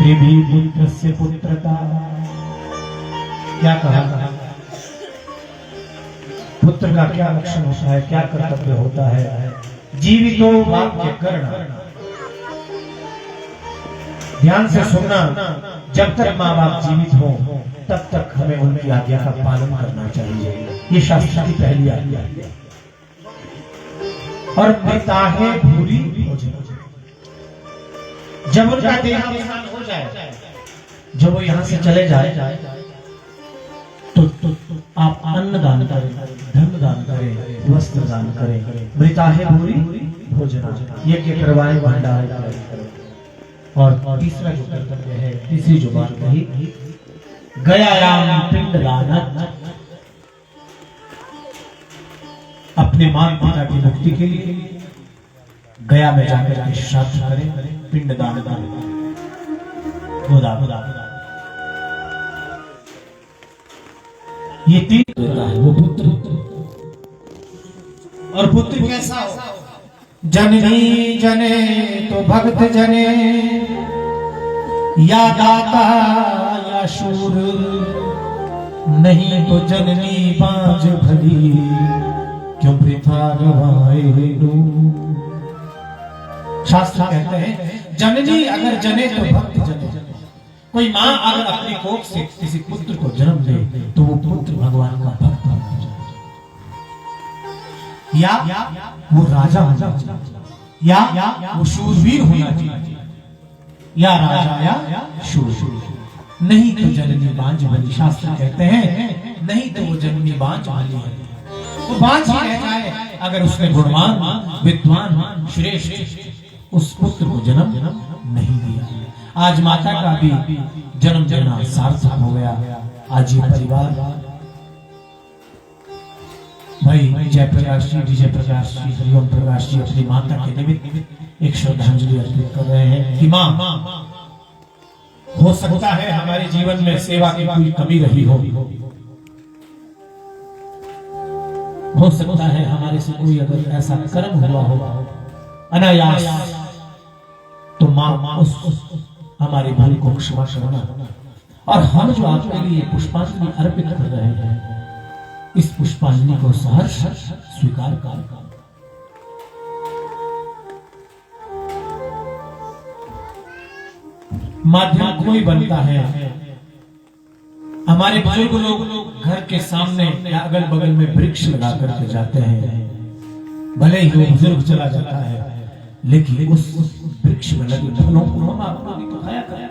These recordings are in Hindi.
भी पुत्र से पुत्र का क्या कहा, पुत्र का क्या लक्षण होता है, क्या कर्तव्य होता है। जीवितो वाक्य कर्ण, ध्यान से सुनना, जब तक माँ बाप जीवित हो तब तक हमें उनकी आज्ञा का पालन करना चाहिए। ये शास्त्र की पहली आज्ञा है। और पिताहे भूरी भोजन, जब उनका देहावसान हो जाए, जब वो यहाँ से चले जाए तो आप अन्न दान करें, धन दान करें, वस्त्र दान करें। मृताहे भूरी भोजन, यज्ञ करवाएं, भंडार करें। और तीसरा जो कर्तव्य है, तीसरी जो बात कही, गया राम पिंड दान, अपने मां पिता की मुक्ति के लिए गया में जाकर के श्राद्ध करें, पिंड दान करें, गोदा। ये तीन देता है वो पुत्र। और पुत्र कैसा हो? जननी जने तो भक्त जने, या दाता या शूर, नहीं तो जननी बांझ भली, क्यों वृथा गवाए लो। शास्त्र कहते हैं जननी अगर जने तो भक्त जने। कोई माँ अगर अपनी कोख से किसी पुत्र को जन्म दे तो वो पुत्र भगवान का भक्त होना चाहिए, या वो राजा होना चाहिए, या वो शूरवीर होना चाहिए, या राजा या शूर। नहीं तो जननी बांझ भली, शास्त्र कहते हैं नहीं तो वो जननी बांझ भली है, वो बांझ ही रह जाए अगर उसने गुणवान विद्वान श्रेष्ठ उस पुत्र को जन्म नहीं दिया। आज माता का भी जन्म देना सार्थक हो गया। आज ये परिवार भाई जयप्रकाश जी, विजय प्रकाश जी, हरिओम प्रकाश जी अपनी माता के निमित्त एक श्रद्धांजलि अर्पित कर रहे हैं कि माँ, हो सकता है हमारे जीवन में सेवा की कोई कमी रही हो सकता है हमारे से कोई अगर ऐसा कर्म हुआ हो अनायास, तो माँ उस हमारे भूल को क्षमा करना। और हम जो आपके लिए पुष्पांजलि अर्पित कर रहे हैं, इस पुष्पांजलि को सहर्ष स्वीकार कर। माध्यम कोई बनता है, हमारे बुजुर्ग लोग घर के सामने या अगल बगल में वृक्ष लगा करके जाते हैं। भले ही वो बुजुर्ग चला जाता है, लेकिन उस वृक्ष में लगे फलों को हम आपने तो खाया करें।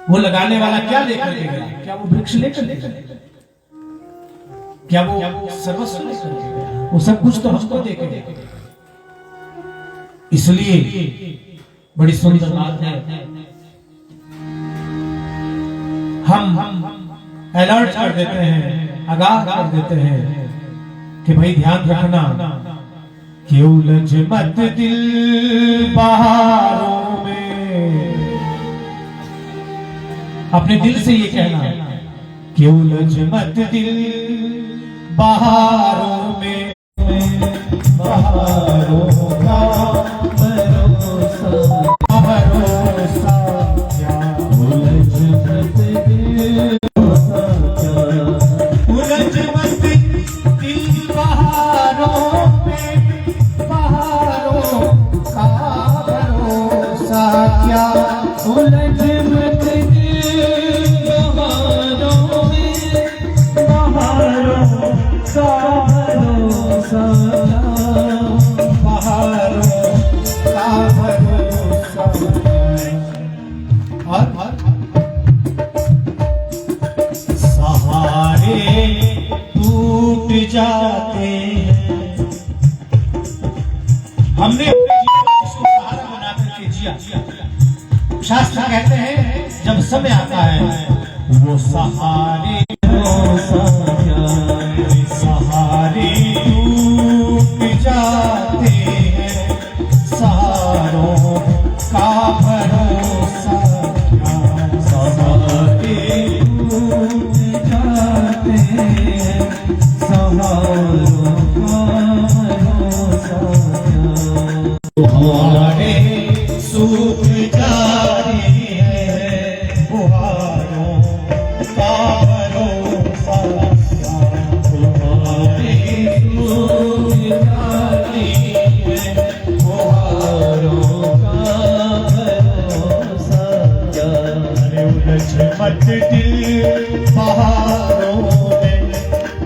वो लगाने वाला क्या लेकर के गया? क्या वो वृक्ष लेकर गया? क्या वो सर्वस्व लेकर गया? वो सब कुछ तो हमको दे के गया। इसलिए बड़ी सुंदर बात है, हम अलर्ट कर देते हैं, आगाह कर देते हैं कि भाई ध्यान रखना कि उलझ मत दिल बहारों में। अपने दिल से ये कहना कि उलझ मत दिल बहारों में, बहारों का भरोसा भरोसा क्या, उलझ मत दिल क्या, उलझ मत दिल बहारों में, बहारों का भरोसा क्या, उलझ मत दिल बहारों में, बहारों का भरोसा, बहारों का भरोसा। और सहारे टूट जाते हैं। हमने अपने जीवन को सहारा बना करके जिया। शास्त्र कहते हैं जब समय आता है वो सहारे सहारे टूट जाते हैं, सहारों का भरोसा क्या, सहारे टूट जाते हैं, सहारों का भरोसा क्या, हमारे सूख जाते हैं, दिल बहारों में,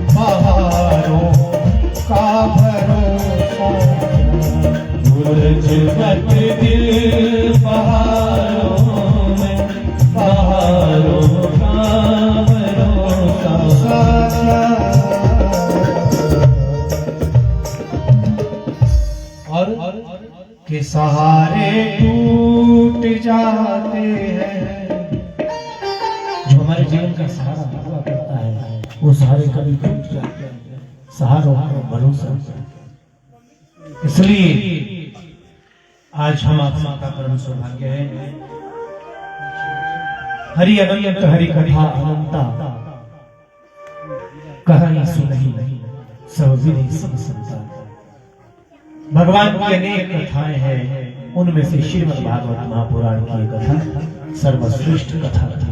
बहारों का भरोसा, उलझत दिल बहारों में, बहारों का भरोसा। और के सहारे टूट जाते हैं, जो हमारे जीवन का सहारा हुआ करता है वो सहारे कभी टूट जाते हैं, सहारों पर भरोसा। इसलिए आज हम आप सबका परम सौभाग्य है, हरि अनंत हरि कथा अनंता, कहानी सुनही सब विधि सब संता। भगवान की अनेक कथाएं हैं, उनमें से श्रीमद् भागवत महापुराण की कथा सर्वश्रेष्ठ कथा थी।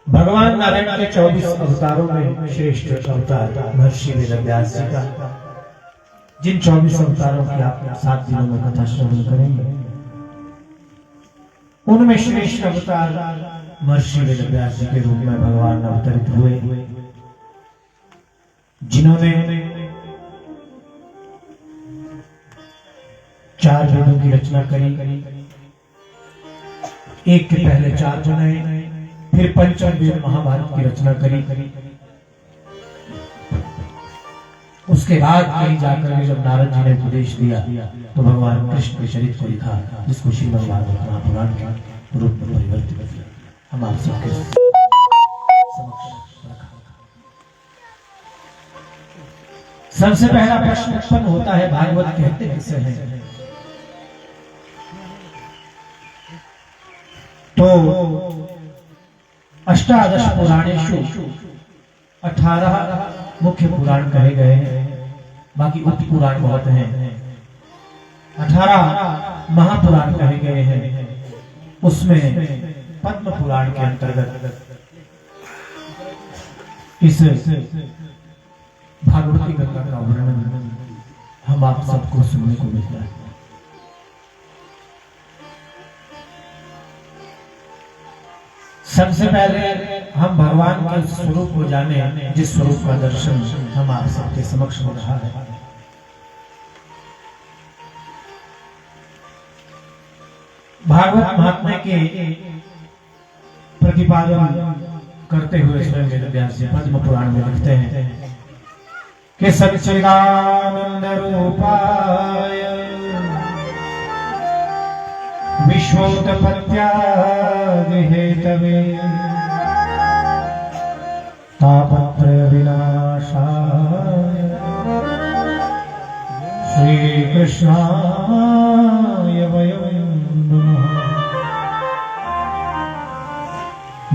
भगवान नारायण के 24 अवतारों में श्रेष्ठ अवतार महर्षि वेदव्यास जी का, जिन 24 अवतारों की आप 7 दिनों में कथा श्रवण करेंगे, उनमें श्रेष्ठ अवतार महर्षि वेदव्यास जी के रूप में भगवान अवतरित हुए, जिन्होंने 4 वेदों की रचना करी। एक के पहले 4 बनाए, फिर पंचम वेद महाभारत की रचना करी। उसके बाद कहीं जाकर के जब नारद जी ने उपदेश दिया तो भगवान कृष्ण के चरित्र को लिखा, जिसको श्रीमद् भागवत महापुराण के रूप में परिवर्तित किया। हम आप सबके समक्ष रखा। सबसे पहला प्रश्न उत्पन्न होता है, भागवत कहते किसे हैं? तो अष्टादश पुराणेषु 18 मुख्य पुराण कहे गए हैं, बाकी उप पुराण बहुत हैं। 18 महापुराण कहे गए हैं, उसमें पद्म पुराण के अंतर्गत इस भागवती गंगा का वर्णन हम आप सबको सुनने को मिलता है। सबसे पहले हम भगवान के स्वरूप को जाने, जिस स्वरूप का दर्शन हम आप सबके समक्ष हो रहा है। भागवत महात्म्य के प्रतिपादन करते हुए स्वयं वेदव्यास जी पद्म पुराण में लिखते हैं कि सच्चिदानंद रूपाय विश्वोत्पत्त्यादि हेतवे तापत्रय विनाशाय श्री कृष्णाय वयं नमः।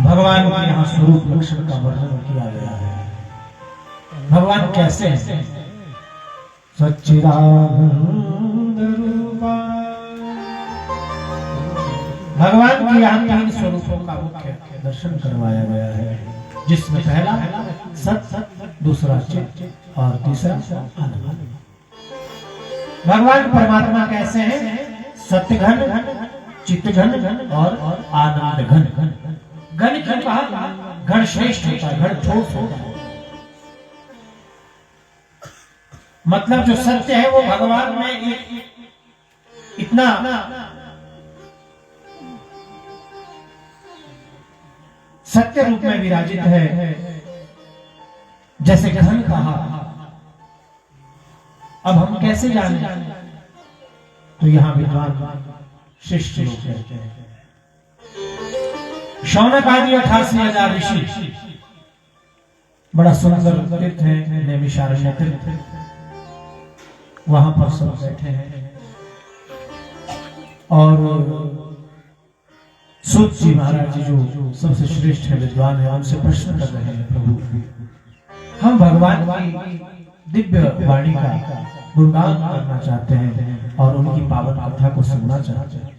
भगवान के यहाँ स्वरूप लक्षण का वर्णन किया गया है। भगवान कैसे हैं? सच्चिदानंद रूपाय। भगवान के यहाँ 3 स्वरूपों का मुख्य दर्शन करवाया गया है, जिसमें पहला सत, दूसरा चित और तीसरा आनंद। भगवान परमात्मा कैसे हैं? सत्य घन, चित्त घन और आनंद घन। घन क्यों कहा? घन श्रेष्ठ होता है, घन ठोस होता है। मतलब जो सत्य है वो भगवान में इतना सत्य रूप में विराजित है, जैसे घन कहा। अब हम कैसे जाने? तो यहां विद्वान शिष्य लोग कहते हैं, शौनक आदि 88,000 ऋषि, बड़ा सुंदर तीर्थ है नैमिषारण्य तीर्थ, वहां पर सब बैठे हैं और सूत जी महाराज जी जो सबसे श्रेष्ठ है, विद्वान है, उनसे प्रश्न कर रहे हैं, प्रभु हम भगवान की दिव्य वाणी का गुणगान करना चाहते हैं और उनकी पावन कथा को सुनना चाहते हैं।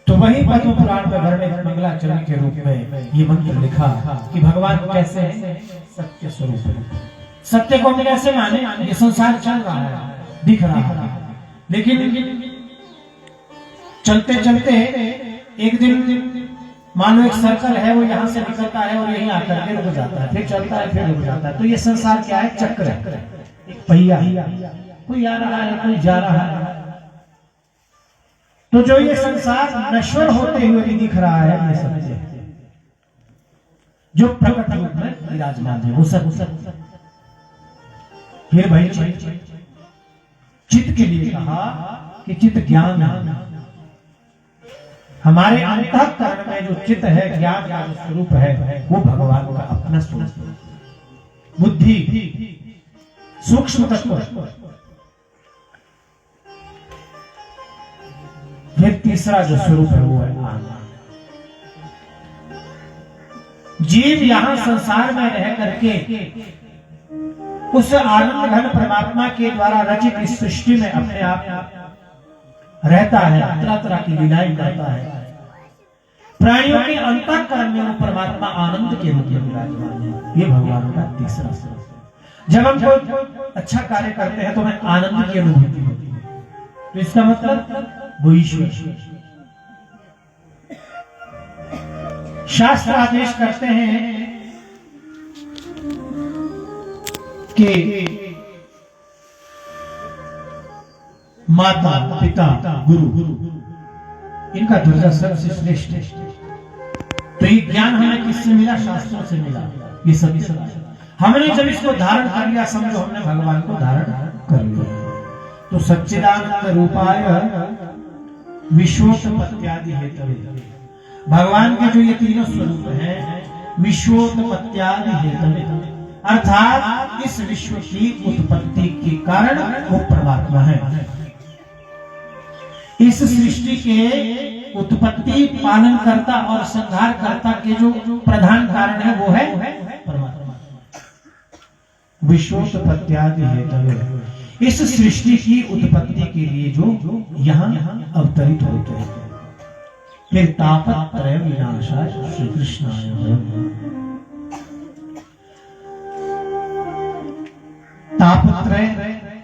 तो वही पद्म पुराण में वर्णित मंगलाचरण के रूप में ये मंत्र लिखा कि भगवान कैसे हैं? सत्य स्वरूप है। सत्य को हम कैसे माने? ये संसार चल रहा है, दिख रहा है, लेकिन चलते चलते एक दिन मान लो एक सर्कल है, वो यहाँ से निकलता है और यहीं आकर के रुक जाता है, फिर चलता है, फिर रुक जाता है। तो ये संसार क्या है? चक्र है, एक पहिया, कोई आ रहा है, कोई जा रहा है। तो जो ये संसार नश्वर होते हुए भी दिख रहा है, ये सत्य है। जो प्रकट रूप में विराजमान है वो सत्य। फिर भाई चित्त के लिए कहा कि चित्त ज्ञान है। हमारे अंतःकरण में जो चित्त है, ज्ञान का जो स्वरूप है, वो भगवान का अपना स्वरूप। बुद्धि सूक्ष्म तत्व। फिर तीसरा जो स्वरूप है वो है आनंद। जीव यहां संसार में रह करके उस आनंद घन परमात्मा के द्वारा रचित इस सृष्टि में अपने आप रहता है, तरह तरह की लीलाएं करता है। प्राणियों के अंतःकरण में वो परमात्मा आनंद के रूप में विराजमान है। ये भगवान का तीसरा स्वरूप है। जब हम कोई अच्छा कार्य करते हैं तो हमें आनंद की अनुभूति होती है, तो इसका मतलब वो ईश्वर। शास्त्र आदेश करते हैं कि माता, पिता, गुरु, इनका दर्जा सबसे श्रेष्ठ है। तो ये ज्ञान हमें किससे मिला? शास्त्रों से मिला। ये सत्य हमने जब इसको धारण कर लिया, समझो हमने भगवान को धारण कर लिया। तो सच्चिदानंद रूपाय विश्वोत्पत्त्यादि हेतवे, भगवान के जो ये तीनों स्वरूप हैं, विश्वोत्पत्त्यादि हेतवे, अर्थात इस विश्व की उत्पत्ति के कारण वो परमात्मा है। इस सृष्टि के उत्पत्ति, पालन करता और संहार करता के जो प्रधान कारण है वो है परमात्मा। विश्वोत्पत्त्यादि हेतवे, इस सृष्टि की उत्पत्ति के लिए जो यहाँ अवतरित होते हैं। फिर तापत्रय विनाशाय श्री कृष्णाय वयम्। तापत्रय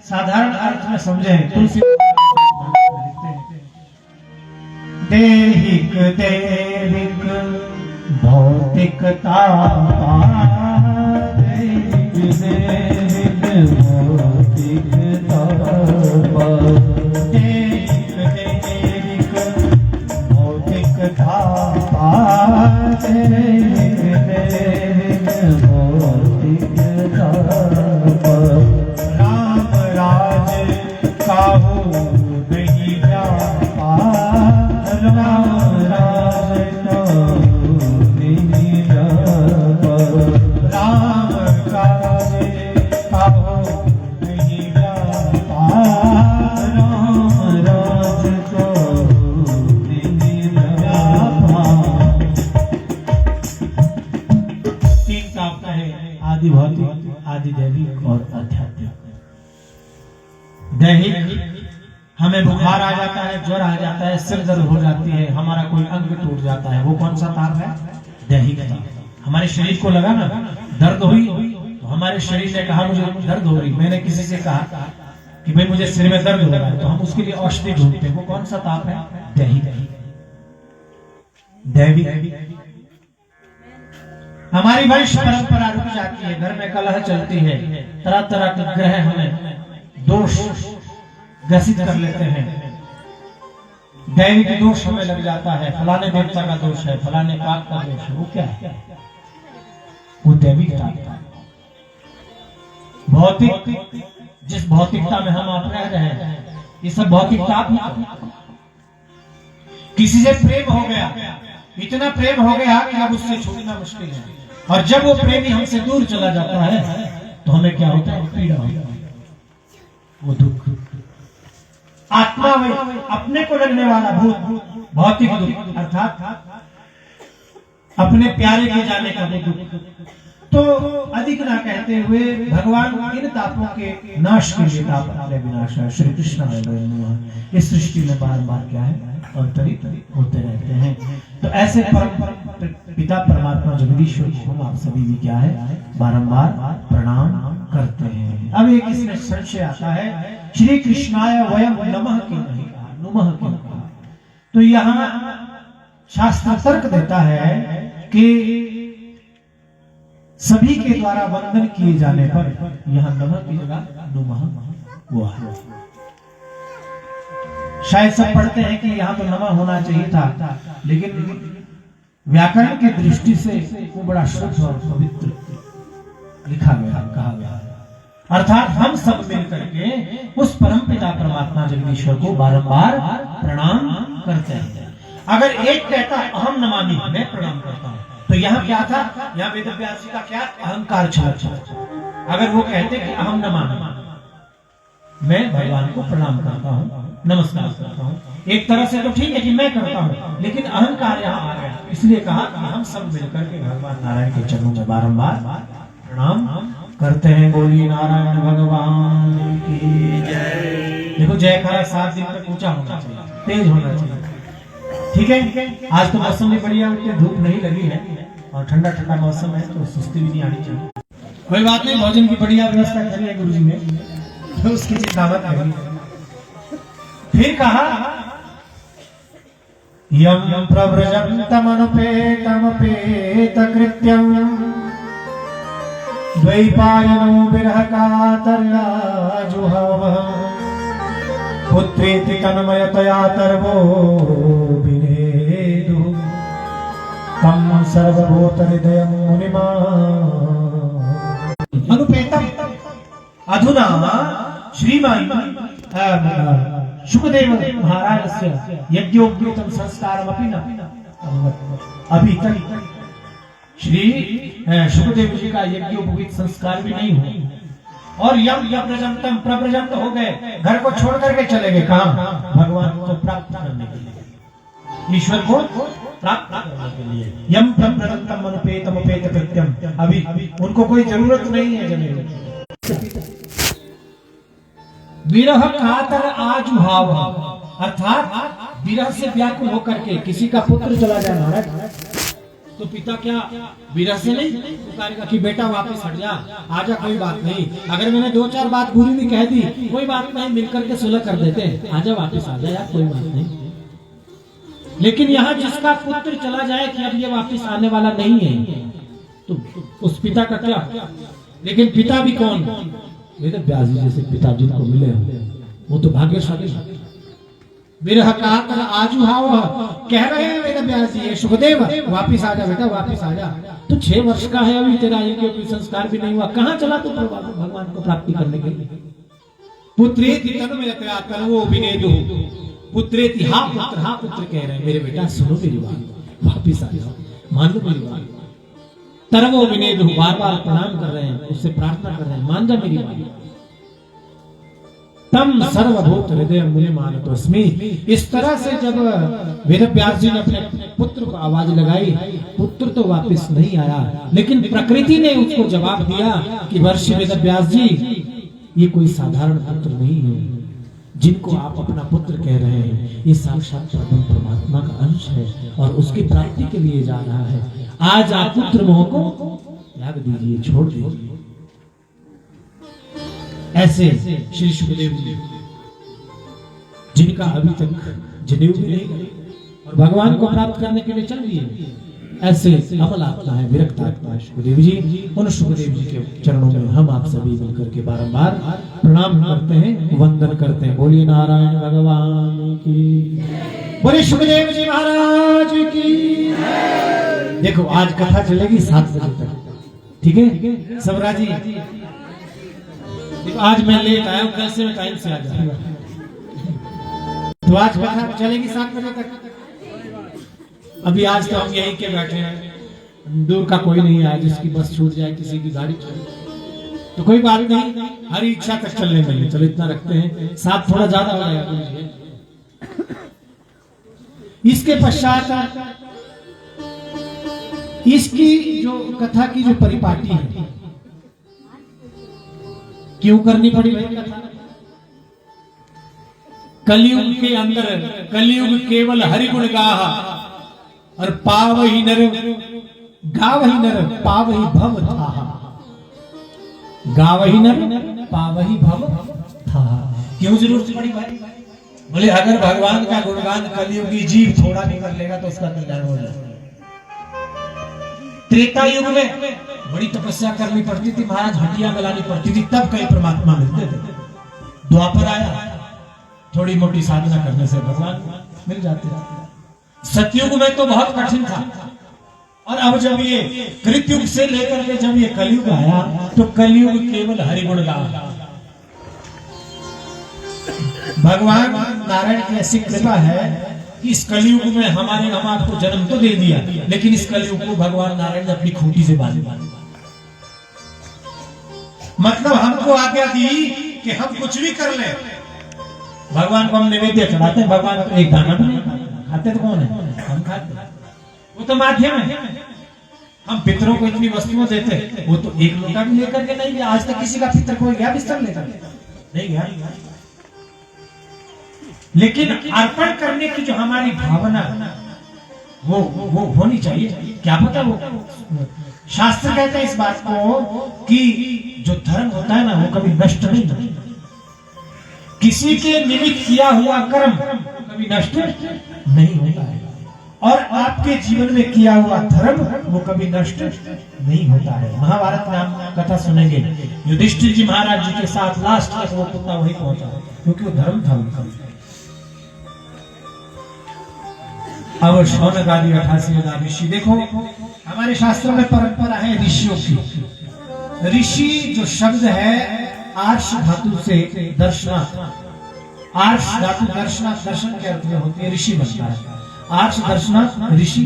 साधारण अर्थ में समझे, तुलसी देहिक देविक भौतिक तापा, देहिक देविक भौतिक तापा, देहिक देविक भौतिक तापा, देहिक देविक भौतिक तापा, राम राज काहू नहीं जापा, राम राज काहू नहीं जापा, राम राज काहू नहीं जापा, राम राज काहू नहीं जापा। तीन ताप का है, आदि भौतिक, आदि दैविक और आध्यात्मिक। दैहिक, हमें बुखार आ जाता है, ज्वर आ जाता है, सिर दर्द हो जाती है, हमारा कोई अंग टूट जाता है, वो कौन सा ताप है? दैहिक ताप। हमारे शरीर को लगा ना दर्द हुई, तो हमारे शरीर ने कहा मुझे दर्द हो रही। मैंने किसी से कहा कि भाई मुझे सिर में दर्द हो रहा है, तो हम उसके लिए औषधि ढूंढते हैं। वो कौन सा ताप है? दैहिक। दैविक, हमारी वंश परंपरा रुक जाती है, घर में कलह चलती है, तरह तरह के ग्रह हमें दोष ग्रसित कर लेते हैं। दैविक दोष हमें लग जाता है, फलाने देवता का दोष है, फलाने पाप का दोष है। वो क्या है? वो दैविक ताप। भौतिक, जिस भौतिकता में हम आप रह रहे हैं, ये सब भौतिक ताप है। किसी से प्रेम हो गया, इतना प्रेम हो गया कि अब उससे छूटना मुश्किल है, और जब वो प्रेमी हमसे दूर चला जाता है तो हमें क्या होता है? पीड़ा होता है, वो दुख। आत्मा में अपने को लगने वाला भूत, भौतिक दुख, अर्थात अपने प्यारे के जाने का दुख। तो अधिक ना कहते हुए भगवान इन तापों के नाश के लिए ताप विनाश है श्री कृष्ण है। इस सृष्टि में बार बार क्या है? अवतरित होते रहते हैं। तो ऐसे परम पिता परमात्मा जगदीश्वर को हम आप सभी भी क्या है? बारंबार प्रणाम करते एक इसमें संशय आता है, श्री कृष्णाय वयम नमः क्यों नहीं कहा, नुमः क्यों कहा? तो यहाँ शास्त्र तर्क देता है कि सभी के द्वारा वंदन किए जाने पर यहाँ नमः की जगह नुमः हुआ है। शायद सब पढ़ते हैं कि यहाँ तो नमः होना चाहिए था, लेकिन व्याकरण की दृष्टि से वो बड़ा शुद्ध और पवित्र लिखा गया, कहा गया। अर्थात हम सब मिलकर के उस परमपिता परमात्मा जगदीश्वर को बारंबार प्रणाम करते हैं। अगर एक कहता अहम नमामि, मैं प्रणाम करता हूँ, तो यहाँ क्या था, यहाँ वेदव्यास जी का क्या अहंकार छा। अगर वो कहते कि अहम नमामि, मैं भगवान को प्रणाम करता हूँ, नमस्कार करता हूँ, एक तरह से तो ठीक है कि मैं करता हूँ, लेकिन अहंकार यहाँ आ गया। इसलिए कहा कि हम सब मिलकर के भगवान नारायण के चरणों में बारंबार प्रणाम करते हैं। बोलिए नारायण भगवान की जय। देखो जयकारा 7 दिन तक ऊंचा होना चाहिए, तेज होना चाहिए, ठीक है। आज तो मौसम भी बढ़िया, उतनी धूप नहीं लगी है और ठंडा ठंडा मौसम है, तो सुस्ती भी नहीं आनी चाहिए। कोई बात नहीं, भोजन की बढ़िया व्यवस्था करी है गुरु जी ने, तो उसकी चिंता मत करिए। फिर कहा यम प्रव्रजन्तमनुपेतमपेत कृत्यं द्वैपायनो विरह कातर्याजुहवः पुत्रेति तन्मयतया तर्वो विनेदुः तं सर्वभूतहृदयं मुनिमान् अनुपेतम्। अधुना श्रीमान शुकदेव महाराजस्य यज्ञोपवीतं संस्कारमपि न अभी तक श्री शुकदेव जी का यज्ञोपवीत संस्कार भी नहीं हुआ, और यम प्रजंतम प्रव्रजंत हो गए, घर को छोड़ करके चले गए। कहां? भगवान को प्राप्त करने के लिए, ईश्वर को प्राप्त करने के लिए। यम प्रव्रजंतम अनुपेतम उपेत कृत्यम, अभी उनको कोई जरूरत नहीं है जने। विरह कातर आजुहाव, अर्थात विरह से व्याकुल होकर के किसी का पुत्र चला जाए महाराज, तो पिता क्या विरह से नहीं पुकारेगा कि बेटा वापस हट जा, आजा, कोई बात नहीं। अगर मैंने 2-4 बात गुरु ने कह दी, कोई बात नहीं, मिलकर के सुलह कर देते हैं, आजा वापस आजा यार, कोई बात नहीं। लेकिन यहाँ जिसका पुत्र चला जाए कि अब ये वापस आने वाला नहीं है, तो उस पिता का क्या? लेकिन पिता भी कौन? वेदव्यास जी जैसे पिता जिनको मिले वो तो भाग्यशाली। विरह कातर आजुहाव कह रहे हैं वेदव्यास जी, सुखदेव वापिस आजा बेटा, वापिस आजा। तो 6 वर्ष का है अभी, तेरा यज्ञ संस्कार भी नहीं हुआ, कहाँ चला तू भगवान को प्राप्ति करने के लिए? पुत्रेति तन्मयतया तर्वो विनेदुः, पुत्रेति, हा पुत्र कह रहे हैं, मेरे बेटा सुनो मेरी बात, वापिस आ जाओ, मान लो मेरी बात। तर्वो विनेदुः, बार-बार प्रणाम कर रहे हैं, उससे प्रार्थना कर रहे हैं, मान जा मेरी बात। तम सर्वभूत हृदय मुनि मानतोस्मि। इस तरह से जब वेदव्यास जी ने अपने पुत्र को आवाज लगाई, पुत्र तो वापस नहीं आया, लेकिन प्रकृति ने उसको जवाब दिया कि वर्षी वेदव्यास जी, ये कोई साधारण पुत्र नहीं है, जिनको आप अपना पुत्र कह रहे हैं, ये साक्षात परमात्मा का अंश है और उसकी प्राप्ति के लिए जा रहा है। आज आप पुत्र मोह को त्याग दीजिए, छोड़ दीजिए। ऐसे श्री सुखदेव जी, जिनका अभी तक जनेऊ भी नहीं और भगवान को प्राप्त करने के लिए चल दिए, ऐसे अमल आत्मा है, विरक्त आत्मा है सुखदेव जी। उन सुखदेव जी के चरणों में हम आप सभी मिलकर के बारंबार प्रणाम करते हैं, वंदन करते हैं। बोलिए नारायण भगवान की, बोलिए सुखदेव जी महाराज की। देखो आज कथा चलेगी 7 बजे तक, ठीक है सबराज जी? आज मैं लेट आया हूँ, कैसे मैं टाइम से आ जाऊंगा, तो आज कथा चलेगी 7 बजे तक। अभी आज तो हम यहीं के बैठे हैं, दूर का कोई नहीं आया, जिसकी बस छूट जाए, किसी की गाड़ी छूट, तो कोई बात नहीं, हरी इच्छा तक चलने में, चलो इतना रखते हैं, 7 थोड़ा ज्यादा हो जाएगा। इसके पश्चात इसकी जो कथा की जो परिपाटी है, क्यों करनी पड़ी भाई कथा? कलयुग के अंदर, कलयुग केवल हरिगुण गाहा और पावहि नर, गावहि नर पावहि भव थाहा। गावही न पावही भव था। क्यों जरूरत पड़ी भाई? बोले अगर भगवान का गुणगान कलियुगी जीव थोड़ा भी कर लेगा तो उसका कल्याण हो जाएगा। त्रेता युग में बड़ी तपस्या करनी पड़ती थी महाराज, हड्डियां गलानी पड़ती थी, तब कहीं परमात्मा मिलते थे। द्वापर आया, थोड़ी मोटी साधना करने से भगवान मिल जाते थे। सतयुग में तो बहुत कठिन था, और अब जब ये कृतयुग से लेकर के जब ये कलयुग आया तो कलयुग केवल हरिगुण गान। भगवान नारायण की ऐसी कृपा है कि इस कलयुग में हम आपको जन्म तो दे दिया, लेकिन इस कलयुग को भगवान नारायण ने अपनी खूंटी से बांध दिया। मतलब हमको आज्ञा दी कि हम कुछ भी कर ले, भगवान को हम नैवेद्य चढ़ाते हैं, भगवान को एक दाना भी नहीं खाते। तो कौन है? हम खाते, वो तो माध्यम है। हम पितरों को इतनी वस्तुएं देते, वो तो एक लोटा भी लेकर के नहीं गया। आज तक किसी का पितर कोई गया बिस्तर लेकर? नहीं गया। लेकिन अर्पण करने की जो हमारी भावना वो होनी चाहिए। क्या पता वो शास्त्र कहते हैं इस बात को कि जो धर्म होता है ना वो कभी नष्ट नहीं होता। किसी के निमित्त किया हुआ कर्म कभी नष्ट नहीं होता है, और आपके जीवन में किया हुआ धर्म वो कभी नष्ट नहीं होता है। महाभारत में हम कथा सुनेंगे, युधिष्ठिर जी महाराज जी के साथ लास्ट तक वो कुत्ता वही पहुंचा, क्योंकि वो धर्म था उनका। अब शौनक आदि 88,000 ऋषि, देखो हमारे शास्त्रों में परंपरा है ऋषियों की। ऋषि जो शब्द है आर्ष धातु से दर्शनार्थ, आर्ष धातु दर्शनार्थ, दर्शन के अर्थ में होती है, ऋषि बनता है। आर्ष दर्शनार्थ ऋषि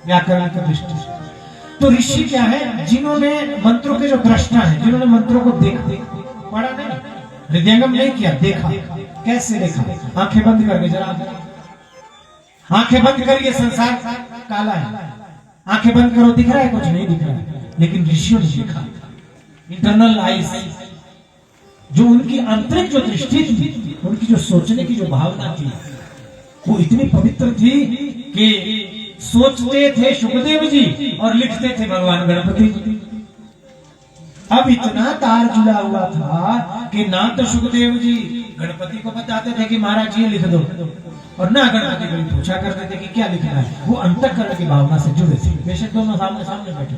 व्याकरण की दृष्टि से। तो ऋषि क्या है? जिन्होंने मंत्रों के जो दृष्टा है, जिन्होंने मंत्रों को देखा, पढ़ा नहीं, हृदयंगम नहीं किया, देखा। कैसे देखा? आंखें बंद करके, जरा आंखें बंद करिए, संसार काला है, आंखें बंद करो, दिख रहा है? कुछ नहीं दिख रहा है। लेकिन ऋषियों ने देखा, इंटरनल आईज, जो उनकी आंतरिक जो दृष्टि थी, उनकी जो सोचने की जो भावना थी, वो इतनी पवित्र थी कि सोचते थे सुखदेव जी और लिखते थे भगवान गणपति जी। अब इतना तार जुड़ा हुआ था कि ना तो सुखदेव जी गणपति को बताते थे कि महाराज ये लिख दो, और ना गणपति को पूछा करते थे कि क्या लिखना है। वो अंतःकरण की भावना से जुड़े थे, बेशक दोनों सामने सामने बैठे।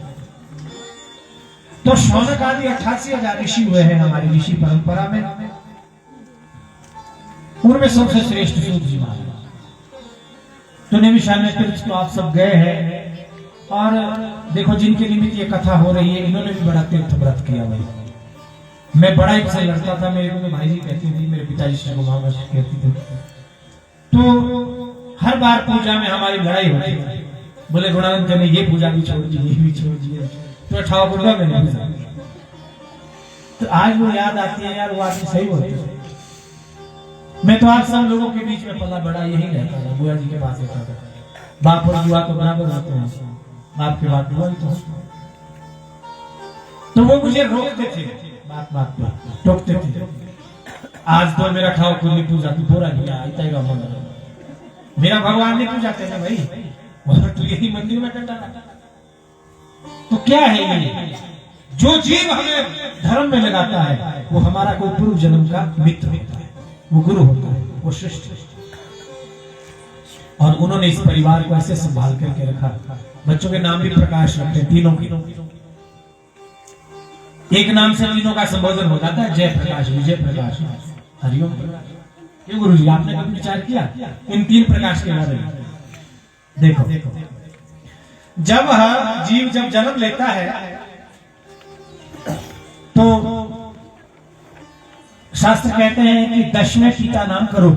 तो शौनक आदि 88,000 ऋषि हुए हैं हमारी ऋषि परंपरा में। उनमें सबसे श्रेष्ठ सूत जी महाराज। तो निमिषारण्य तीर्थ तो आप सब गए हैं, और देखो जिनके निमित्त ये कथा हो रही है, इन्होंने भी बड़ा तीर्थ व्रत किया भाई। मैं बड़ा ही से लड़ता था, मेरे को भाई जी कहती थी, मेरे पिताजी से कहती थी। तो हर बार पूजा में हमारी लड़ाई होती है, बोले गुणानंद ने ये पूजा भी छोड़ दी, ये भी छोड़ दी, तो ठाकुर का मैंने पूजा। तो आज वो याद आती है यार, वो आदमी सही होती है। मैं तो आप सब लोगों के बीच में पला बड़ा यही रहता था, बुआ जी के पास रहता था। बाप और बुआ तो बराबर होते हैं, बाप के बाद बुआ ही तो वो मुझे रोकते थे, बात बात पे टोकते थे। आज तो मेरा ठाकुर की पूजा की पूरा किया, इतना मंदिर मेरा भगवान ने पूजा करते भाई, और तो यही मंदिर में डंडा। तो क्या है ये? जो जीव हमें धर्म में लगाता है वो हमारा कोई पूर्व जन्म का मित्र होता है, वो गुरु होता है, वो श्रेष्ठ। और उन्होंने इस परिवार को ऐसे संभाल करके रखा। बच्चों के नाम भी प्रकाश रखते हैं, तीनों की। एक नाम से तीनों का संबोधन हो जाता है, जय प्रकाश, विजय प्रकाश, हरिओम प्रकाश। क्यों गुरु जी, आपने कभी विचार किया इन 3 प्रकाश के बारे में? देखो जब जीव जब जन्म लेता है तो शास्त्र कहते हैं कि 10वें पिता नाम करो।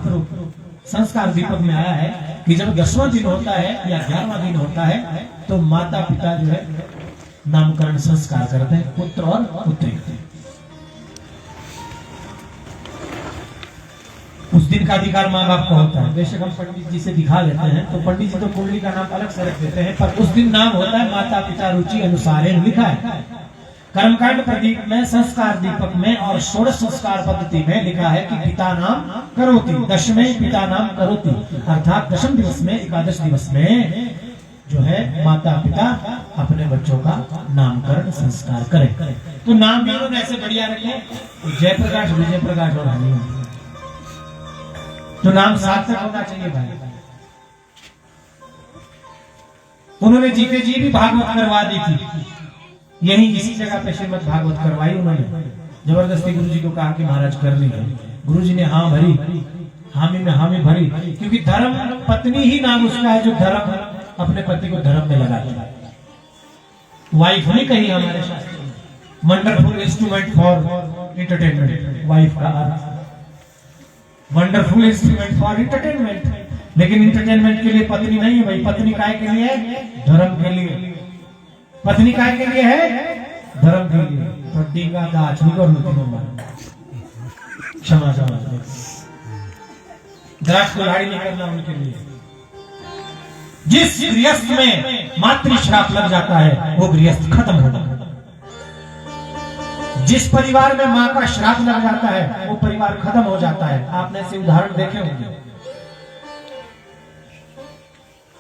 संस्कार दीपक में आया है कि जब 10वां दिन होता है या 11वां दिन होता है तो माता पिता जो है नामकरण संस्कार करते हैं, पुत्र और पुत्री। उस दिन का अधिकार माँ बाप को होता है। बेशक हम पंडित जी से दिखा लेते हैं, तो पंडित जी तो कुंडली का नाम अलग से रख देते हैं, पर उस दिन नाम होता है माता पिता रुचि अनुसार लिखा है। कर्मकांड प्रदीप में, संस्कार दीपक में और षोडश संस्कार पद्धति में लिखा है कि पिता नाम करोति, 10वें पिता नाम करोति, अर्थात 10वें दिवस में, एकादश दिवस में जो है माता पिता अपने बच्चों का नामकरण संस्कार करें। तो नाम भी उन्होंने ऐसे बढ़िया रखे, जयप्रकाश, विजय प्रकाश और हनुमान। तो नाम सार्थक होना चाहिए भाई। उन्होंने जीते जी भी भागवत करवा दी थी, यही इसी जगह पे श्रीमद् भागवत करवाई उन्होंने। जबरदस्ती गुरु जी को कहा कि महाराज करनी है। गुरु जी ने हाँ भरी, हामी में हामी भरी, क्योंकि धर्म पत्नी ही नाम उसका है जो धर्म अपने पति को धर्म में लगाता है। वाइफ नहीं कही हमारे शास्त्र में, wonderful instrument for entertainment, wife का अर्थ वंडरफुल इंस्ट्रूमेंट फॉर एंटरटेनमेंट। लेकिन एंटरटेनमेंट के लिए पत्नी नहीं है भाई, पत्नी काय के लिए है? धर्म के लिए। पत्नी काय के लिए है? धर्म के लिए। तो डींगा दाच नहीं कर, क्षमा क्षमा, द्राक्ष को लाड़ी नहीं करना उनके लिए। जिस गृहस्थ में मातृ श्राप लग जाता है वो गृहस्थ खत्म होता है। जिस परिवार में मां का श्राप लग जाता है वो परिवार खत्म हो जाता है। आपने ऐसे उदाहरण देखे होंगे।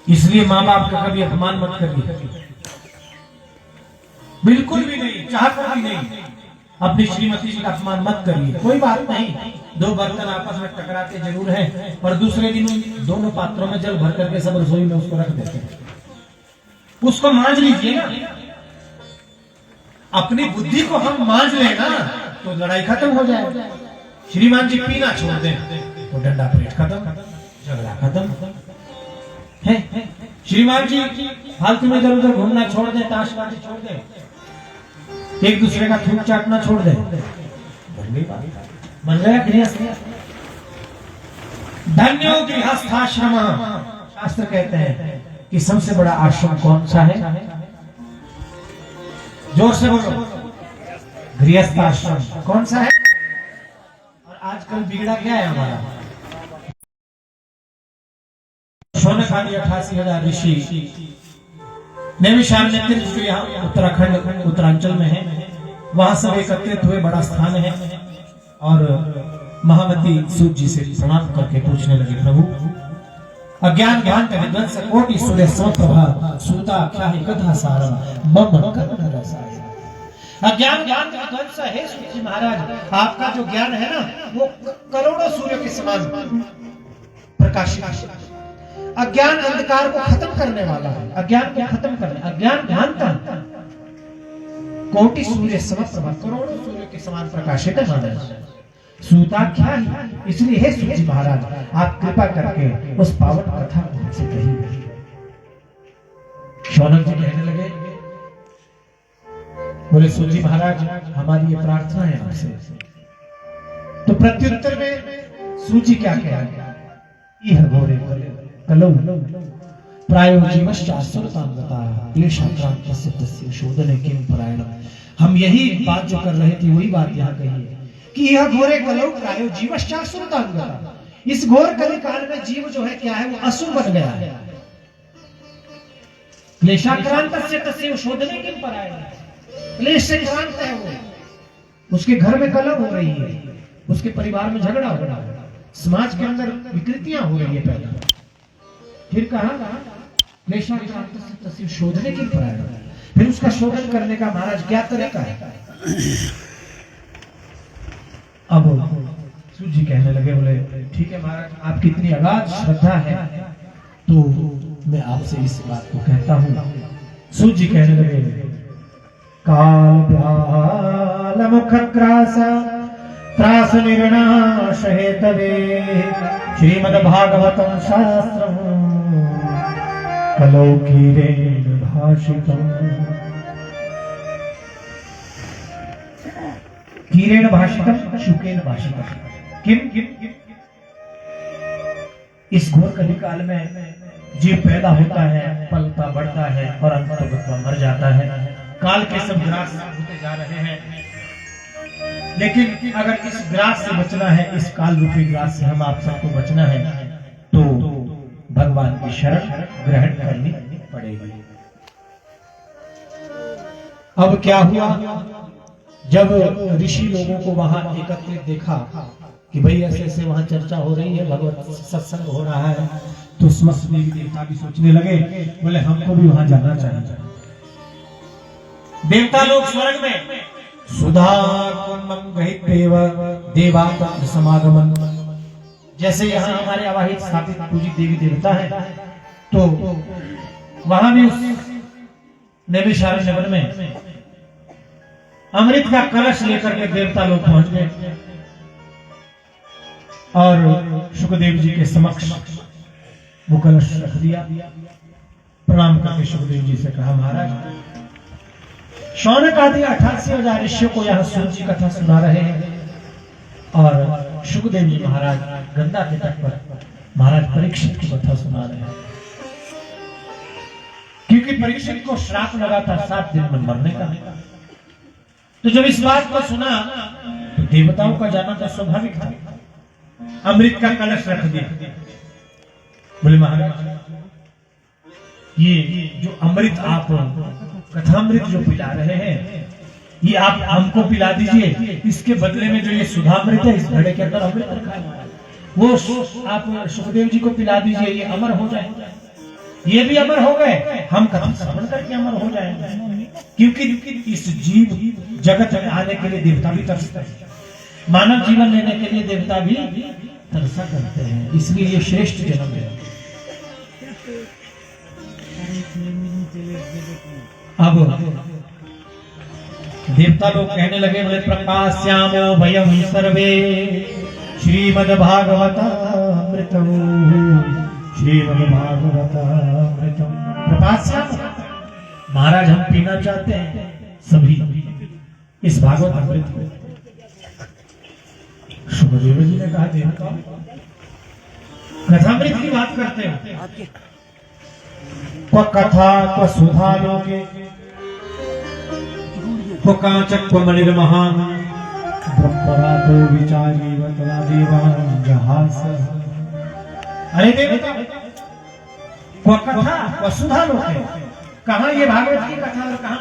इसलिए मां बाप का कभी अपमान मत करिए, बिल्कुल भी नहीं, चाहकर भी नहीं। अपनी श्रीमती जी का अपमान मत करिए। कोई बात नहीं, दो बर्तन आपस में टकराते जरूर हैं, पर दूसरे दिन दोनों पात्रों में जल भर करके सब रसोई में उसको रख देते हैं, उसको मांझ लीजिए ना। अपनी बुद्धि को हम मांझ लेना तो लड़ाई खत्म हो जाए। श्रीमान जी पीना छोड़ दें तो डंडा परेड खत्म, झगड़ा खत्म है। श्रीमान जी फालतू में इधर उधर घूमना छोड़ दें, ताशबाजी छोड़ दें, एक दूसरे का थूक चाटना छोड़ दें, बन गया गृहस्थ। धन्यो गृहस्थाश्रम। शास्त्र कहते हैं कि सबसे बड़ा आश्रम कौन सा है? जोर से बोलो, गृहस्थाश्रम कौन सा है? और आजकल बिगड़ा क्या है हमारा? सोने खाली 88,000 ऋषि नैमिषारण्य तीर्थ जो यहाँ उत्तराखंड उत्तरांचल में है, वहां सब एकत्रित हुए, बड़ा स्थान है। और महामती सूत जी से प्रणाम करके पूछने लगे, प्रभु अज्ञान ज्ञान का विध्वंस कोटि सूर्य समप्रभा सूता क्या है कथा सारम बम कथा रसायन। अज्ञान ज्ञान का विध्वंस है सूत जी महाराज, आपका जो ज्ञान है ना वो करोड़ों सूर्य के समान प्रकाशित। अज्ञान अंधकार को खत्म करने वाला है, अज्ञान को खत्म करने, अज्ञान ज्ञानता कोटि सूर्य समप्रभा, करोड़ों सूर्य के समान प्रकाशित है महाराज। सूता क्या है? इसलिए हे सूत जी महाराज, आप कृपा करके उस पावन कथा को हमसे कहिए। शौनक जी कहने लगे, बोले सूत जी महाराज हमारी ये प्रार्थना है आपसे। तो प्रत्युत्तर में सूत जी क्या कह रहे हैं? यह घोरे कलौ प्रायो जीवश्चासुरतांगता क्लेशाक्रांतस्य तस्य शोधने किम परायणम। हम यही बात जो कर रहे थे वही बात यहाँ कही है कि यह घोरे कलौ प्रायो जीवश्चासुरतांगता। इस घोर कलिकाल में जीव जो है क्या है वो असुर बन गया है। क्लेशाक्रांतस्य तस्य शोधने किम परायणम, क्लेश से क्रांत है वो, उसके घर में कलह हो रही है, उसके परिवार में झगड़ा हो रहा है, समाज के अंदर विकृतियां हो रही है पैदा। फिर कहा शोधने की परायण, फिर उसका शोधन करने का महाराज क्या तरीका है? अब सूत जी कहने लगे, बोले ठीक है महाराज आपकी इतनी अगाध श्रद्धा है तो मैं आपसे इस बात को कहता हूँ। सूत जी कहने लगे, काल मुख ग्रास त्रास निर्नाश हेतवे श्रीमद् भागवतम शास्त्रम कलौ कीरेण भाषितम्। कीरेण भाषितम् शुकेन भाषितम्। किम? इस घोर कलिकाल में जीव पैदा होता है, पलता बढ़ता है और अंततः मर जाता है। काल के सब ग्रास होते जा रहे हैं, लेकिन अगर इस ग्रास से बचना है, इस काल रूपी ग्रास से हम आप सबको बचना है तो भगवान की शरण ग्रहण करनी पड़ेगी। अब क्या हुआ, जब ऋषि लोगों को वहां एकत्रित देखा कि भाई ऐसे ऐसे वहां चर्चा हो रही है, भगवत सत्संग हो रहा है, तो समस्त देवी देवता भी सोचने लगे, बोले हमको भी वहां जाना चाहिए। देवता लोग स्वर्ग में सुधा कुंभम देवाता समागमन। जैसे यहाँ हमारे अवाहित स्थापित पूजित देवी देवता है, तो वहां भी उस नैमिषारण्य नगर में अमृत का कलश लेकर के देवता लोग पहुंच गए और सुखदेव जी के समक्ष वो कलश रख दिया। प्रणाम करके सुखदेव जी से कहा, महाराज शौनक आदि 88,000 ऋषियों को यहाँ सूर्य जी कथा सुना रहे हैं और सुखदेव जी महाराज गंगा के तट पर महाराज परीक्षित की कथा सुना रहे हैं, क्योंकि परीक्षित को श्राप लगा था 7 दिन में मरने का। तो जब इस बात को सुना तो देवताओं का जाना तो स्वाभाविक था। अमृत का कलश रख दिया। बोले महाराज ये जो अमृत आप कथामृत जो पिला रहे हैं, ये आप हमको पिला दीजिए, इसके बदले में जो ये सुधामृत है इस घड़े के अंदर अमृत रखा है, वो आप सुखदेव जी को पिला दीजिए, ये अमर हो जाए। ये भी अमर हो गए, हम कथा श्रवण करके अमर हो जाएंगे। क्योंकि इस जीव जगत में आने के लिए देवता भी तरसते हैं, मानव जीवन लेने के लिए देवता भी तरसा करते हैं, इसलिए ये श्रेष्ठ जन्म है। अब देवता लोग कहने लगे, बोले प्रकाश्यामो भयम सर्वे श्रीमद्भागवतामृतम श्रीमद्भागवतामृतम। प्रकाश्याम महाराज हम पीना चाहते हैं सभी इस भागवत अमृत को। सुखदेव जी ने कहा, देवता कथामृत की बात करते हो, क्व कथा क्व सुधा लोके क्व कांचक क्व मणिर्महान ब्रह्मरातो विचारीवत देवान् जहास। अरे देवता क्व कथा क्व सुधा लोके, कहां ये भागवत की कथा और कहां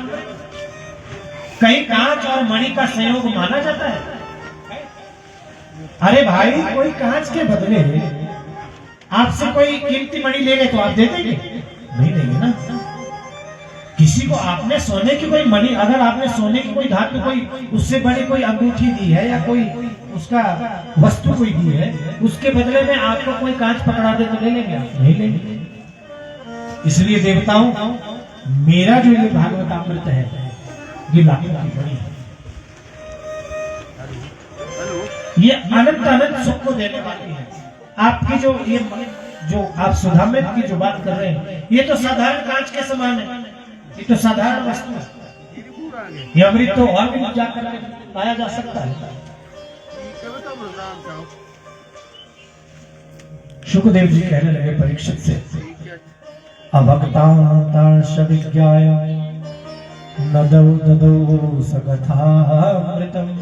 कहीं कांच और मणि का संयोग माना जाता है? अरे भाई कोई कांच के बदले आपसे कोई कीमती मणि ले ले तो आप दे देंगे? नहीं देंगे ना। किसी को आपने सोने की कोई मणि, अगर आपने सोने की कोई धातु कोई उससे बड़ी कोई अंगूठी दी है या कोई उसका वस्तु कोई दी है, उसके बदले में आपको कोई कांच पकड़ा दे तो ले लेंगे आप? नहीं लेंगे। इसलिए देवताओं मेरा जो ये भागवत अमृत है ये लाखों की बड़ी है, ये अनंत अनंत सुख को देने वाली है। आपकी जो ये जो आप सुधामृत की जो बात कर रहे हैं, ये तो साधारण कांच के समान है, ये तो साधारण वस्तु है। ये अमृत तो और भी जाकर पाया जा सकता है। सुखदेव जी कहने लगे परीक्षित से, अभक्तांतांश विज्ञाय नदौ ददौ सकथामृतम्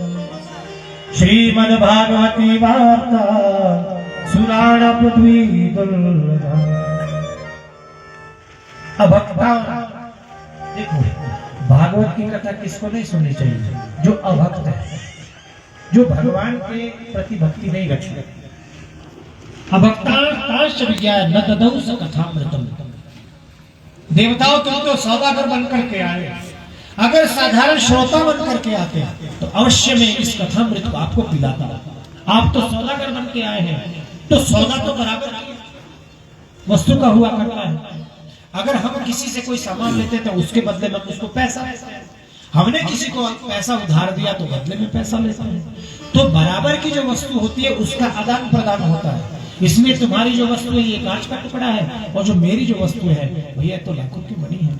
श्रीमद्भागवती वार्ता सुराण पृथ्वी दुर्लभा। अभक्ता, देखो भागवत की कथा किसको नहीं सुननी चाहिए? जो अभक्त है, जो भगवान के प्रति भक्ति नहीं रखते। अभक्तांश विज्ञाय न ददौ सकथामृतम्। देवताओं तुम तो सौदागर बनकर के आए, अगर साधारण श्रोता बनकर के आते तो अवश्य में इस कथामृत को आपको पिलाता। आप तो सौदागर बन के आए हैं, तो सौदा तो बराबर वस्तु का हुआ करता है। अगर हम किसी से कोई सामान लेते तो उसके बदले में उसको पैसा, हमने किसी को पैसा उधार दिया तो बदले में पैसा लेते हैं। तो बराबर की जो वस्तु होती है उसका आदान प्रदान होता है। इसलिए तुम्हारी जो वस्तु है ये कांच का टुकड़ा है, और जो मेरी जो वस्तु है भैया तो लाखों की मणि है,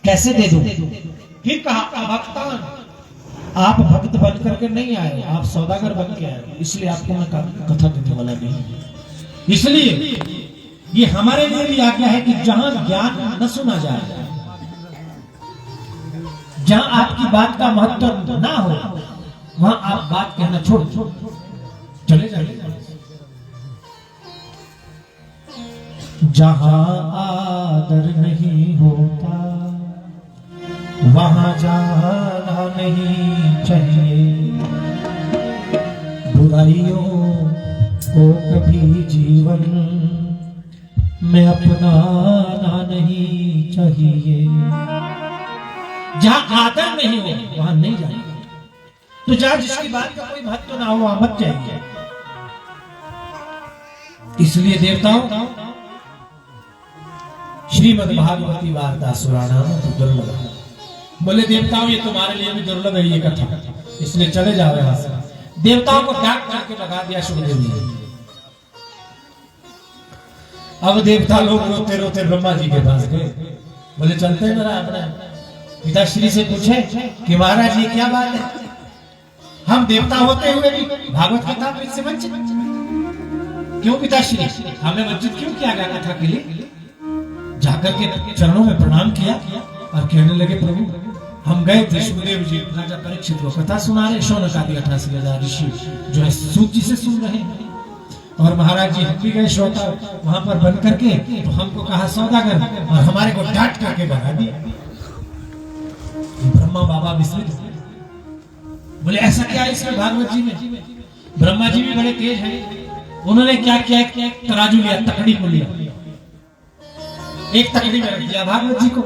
कैसे दे दो? फिर कहा अभक्तान, आप भक्त बन करके नहीं आए, आप सौदागर बन के आए, इसलिए आपको मैं कथा देने वाला नहीं। इसलिए ये हमारे लिए भी आज्ञा है कि जहां ज्ञान न सुना जाए, जहां आपकी बात का महत्व ना हो, वहां आप बात कहना छोड़ चले जाइए। जहां आदर नहीं होता वहां जाना नहीं चाहिए। बुराइयों को कभी जीवन में अपनाना नहीं चाहिए। जहां आदर नहीं हो वहां नहीं जाएंगे। तो जहां जिसकी बात का कोई महत्व ना हो वहां मत जाइए। इसलिए देवताओं, श्रीमद् भागवती वार्ता सुराणाम दुर्लभ। बोले देवताओं ये तुम्हारे लिए भी दुर्लभ है ये कथा, इसलिए चले जाओ यहां से। देवताओं को डांट करके लगा दिया सुखदेव जी। अब देवता लोग रोते रोते ब्रह्मा जी के पास गए। बोले चलते हैं जरा अपने पिताश्री से पूछे कि महाराज ये क्या बात है, हम देवता होते हुए भी भागवत कथा में से वंचित क्यों? पिताश्री हमें वंचित क्यों किया गया कथा के लिए? जाकर के चरणों में प्रणाम किया और कहने लगे प्रभु हम गए थे, सुखदेव जी राजा परीक्षित को कथा सुना रहे, शौनक आदि 88,000 ऋषि जो है सूत जी से सुन रहे हैं, और महाराज जी हम भी गए श्रोता वहां पर बन करके, तो हमको कहा सौदागर और हमारे को डांट करके भगा दिया। ब्रह्मा बाबा विस्मित बोले ऐसा क्या है इसमें भागवत जी में? ब्रह्मा जी भी बड़े तेज हैं, उन्होंने क्या किया, तराजू लिया, तकड़ी को लिया, एक तकड़ी में रख दिया भागवत जी को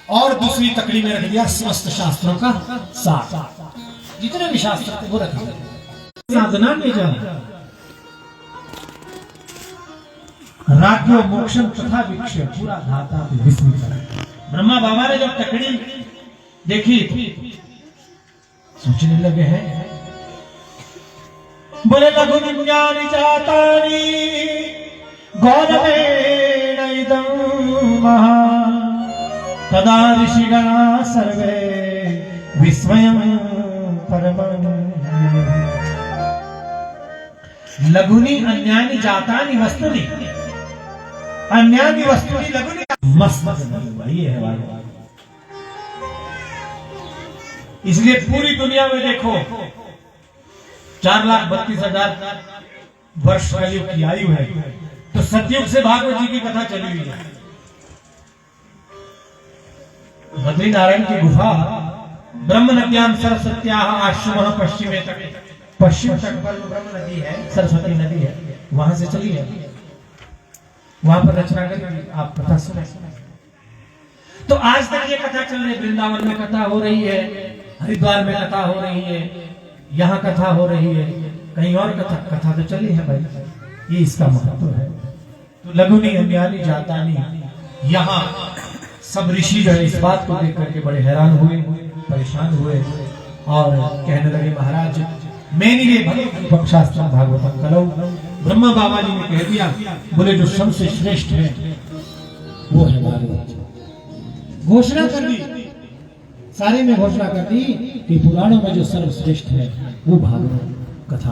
और दूसरी तकड़ी में रख दिया समस्त शास्त्रों का सार, जितने भी शास्त्र थे वो रख दिया। साधना में जा राज्यो मोक्षम तथा वीक्ष पूरा धाता विस्मित। ब्रह्मा बाबा ने जब तकड़ी देखी सोचने लगे हैं, बोले लघु ज्ञानी जातानी गौरवेण इदं महा तदा ऋषिगणा सर्वे विस्मयं परमं। लघुनि अन्यानि जातानि वस्तुनि, अन्यानि वस्तुनि लघुनि मस्त वही है भागवत। इसलिए पूरी दुनिया में देखो 4,32,000 वर्ष कलयुग की आयु है, तो सतयुग से भागवत जी की कथा चली हुई है। बद्रीनारायण की गुफा ब्रह्म नद्याम सरस्वत्याः आश्रमः पश्चिमे तक, पश्चिम तट पर ब्रह्म नदी है, सरस्वती नदी है, वहां से चली है, वहां पर रचना करके आप कथा सुने। तो आज तक ये कथा चल रही है, वृंदावन में कथा हो रही है, हरिद्वार में कथा हो रही है, यहाँ कथा हो रही है, कहीं और कथा तो चली है भाई, ये इसका महत्व है। तो लघुनि अन्यानि जातानि, यहाँ सब ऋषि जो है इस बात को देख करके बड़े हैरान हुए, परेशान हुए और कहने लगे महाराज मेनिरे भगवत शास्त्र भागवतम कलौ। ब्रह्मा बाबा जी ने कह दिया, बोले जो सबसे श्रेष्ठ है वो है भागवत। घोषणा कर दी, सारे में घोषणा कर दी कि पुराणों में जो सर्वश्रेष्ठ है वो भागवत कथा।